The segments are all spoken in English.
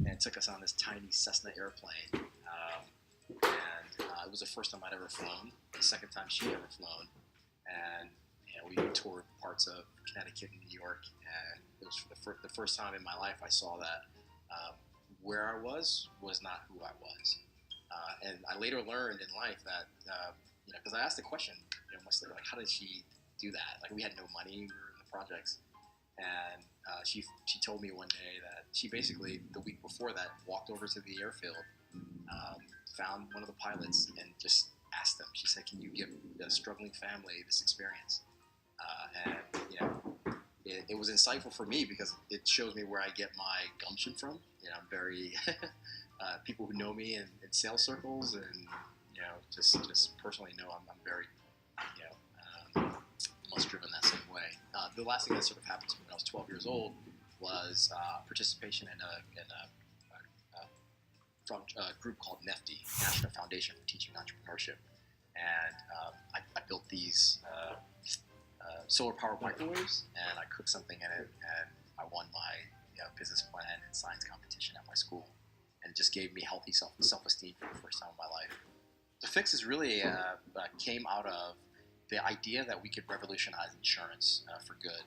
and took us on this tiny Cessna airplane. It was the first time I'd ever flown, the second time she'd ever flown, and we toured parts of Connecticut and New York, and it was for the first time in my life I saw that where I was not who I was. And I later learned in life that, because I asked the question, myself, like, how did she do that? Like, we had no money, we were in the projects, and she told me one day that she basically, the week before that, walked over to the airfield, found one of the pilots, and just asked them. She said, "Can you give a struggling family this experience?" And it was insightful for me because it shows me where I get my gumption from. I'm very people who know me in sales circles, and just personally know I'm very almost driven that same way. The last thing that sort of happened to me when I was 12 years old was participation in a group called NEFTI, National Foundation for Teaching Entrepreneurship, and I built these solar powered microwaves, and I cooked something in it, and I won my business plan and science competition at my school, and it just gave me healthy self-esteem for the first time in my life. The fix is really came out of the idea that we could revolutionize insurance for good.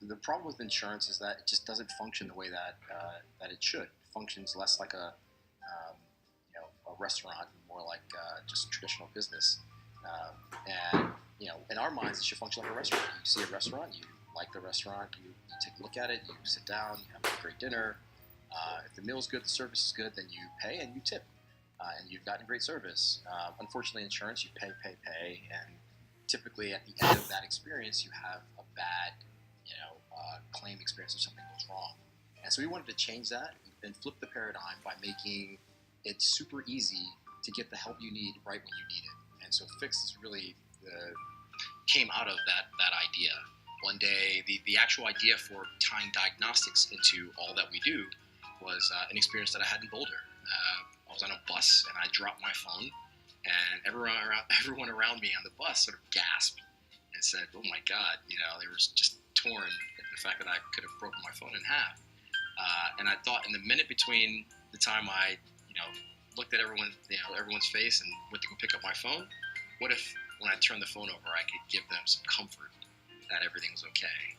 The problem with insurance is that it just doesn't function the way that it should. It functions less like a restaurant, more like just traditional business. And in our minds, it should function like a restaurant. You see a restaurant, you like the restaurant, you take a look at it, you sit down, you have a great dinner. If the meal's good, the service is good, then you pay and you tip, and you've gotten great service. Unfortunately, insurance, you pay, and typically at the end of that experience, you have a bad, claim experience if something goes wrong. And so we wanted to change that and flip the paradigm by making it super easy to get the help you need right when you need it. And so Fix is really came out of that idea. One day, the actual idea for tying diagnostics into all that we do was an experience that I had in Boulder. I was on a bus and I dropped my phone, and everyone around me on the bus sort of gasped and said, "Oh my God!" They were just torn at the fact that I could have broken my phone in half. And I thought, in the minute between the time I, looked at everyone's face and went to go pick up my phone, what if when I turned the phone over, I could give them some comfort that everything was okay?